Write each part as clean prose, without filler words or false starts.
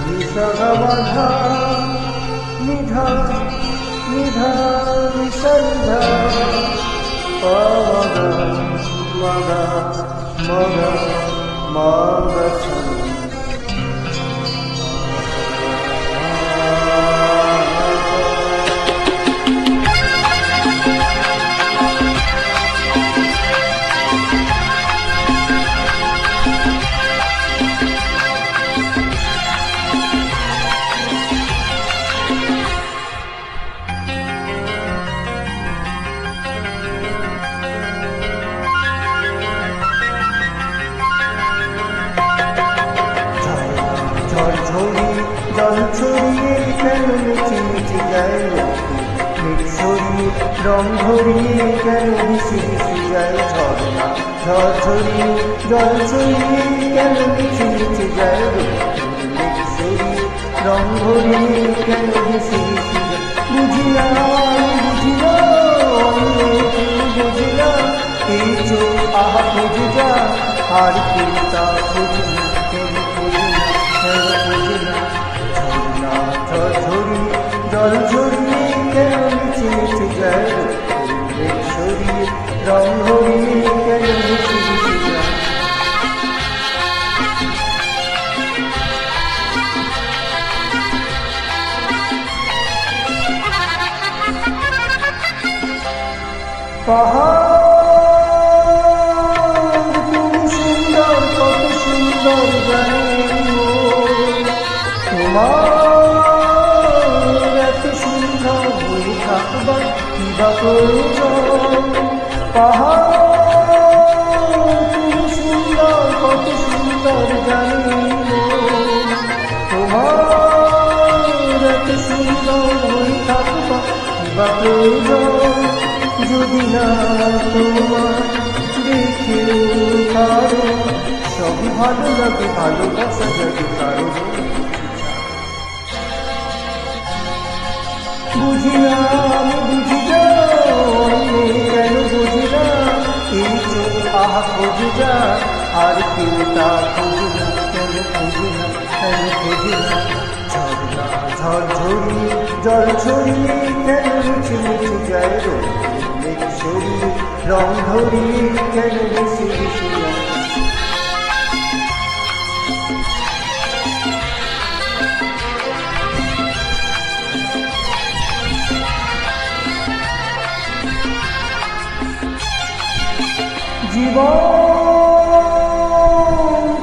নিশাবাধা Nida Nida নিষন্ধা পাগা মগা মগা মগা জল ছড়িয়ে কেন মিছে মিছে যায় মেঘ ছড়িয়ে রং ধরিয়ে কেন মিশে মিশে যায় ঝর্ণা ঝড় ছড়িয়ে জল ছড়িয়ে কেন মিছে মিছে যায় মেঘ ছড়িয়ে রং ধরিয়ে কেন মিশে মিশে যায় বুঝি না বুঝি না বুঝি না এই চোখ আহা বুঝে যা আর কেউ তা বুঝি না কেন বুঝি না কেন বুঝি না জল ঝরিয়ে কেন মিছে মিছে যায় মেঘ ছড়িয়ে রং ধরিয়ে কেন মিছে মিছে যায় পাহাড় তুমি সুন্দর কত সুন্দর জানি তোমার পাহাড় তুমি সুন্দর কত সুন্দর জানি তোমার এত সুন্দর হয়ে থাকবা কিবা প্রয়োজন যদি না তোমার দেখে কারো সবই ভালো লাগে ভালোবাসা যাবে কারো বুঝি না আমি বুঝি না কেন বুঝি না এই চোখ আহা খুঁজি যা আর কেউ তা খুঁজি না কেন খুঁজি না কেন খুঁজি না ঝর্ণা ঝড় ঝরিয়ে জল ছড়িয়ে কেন মিছে মিছে যায় মেঘ ছড়িয়ে রং ধরিয়ে কেন মিশে মিশে যায় জীবন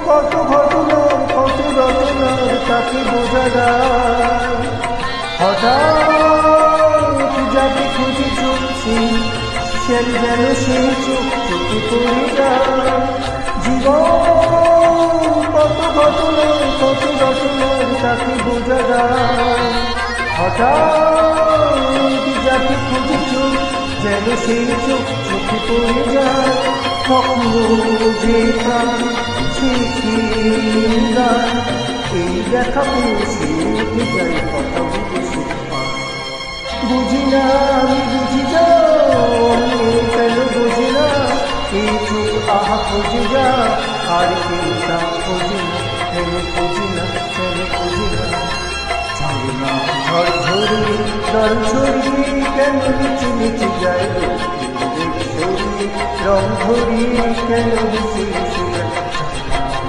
কত ঘটনা কত রচনার তাকে বোঝা যায় হঠাৎ যাকে খুঁজে চলছি সে যেন সেই চোখ চোখে পড়ে যায় জীবন কত ঘটনা কত রচনার তাকে বোঝা যায় হঠাৎ যাকে খুঁজে চোখ যেন সেই চোখ চোখে পড়ে যায় কখনো যে প্রাণ এই দেখা পেয়েছি উঠে যাই কথা বুঝেছি বুঝি না আমি বুঝি যা কেন বুঝি না এই চোখ আহা খুঁজে যা আর কেউ তা খুঁজি না কেন খুঁজি না কেন খুঁজি না ঝর্ণা ঝড় ঝরিয়ে জল ছড়িয়ে কেন মিছে মিছে যায় রং ধরিয়ে কেন মিশে মিশে যায়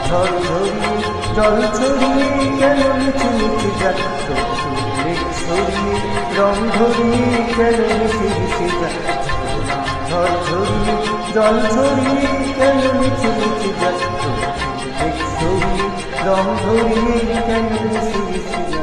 ঝড় ঝরিয়ে জল ছড়িয়ে কেন মিছে মিশে যায় মেঘ ছড়িয়ে রং ধরিয়ে কেন মিশে মিশে যায় ঝড় ঝরিয়ে জল ছড়িয়ে কেন মিছে মিশে যায় মেঘ ছড়িয়ে রং ধরিয়ে কেন মিশে মিশে যায়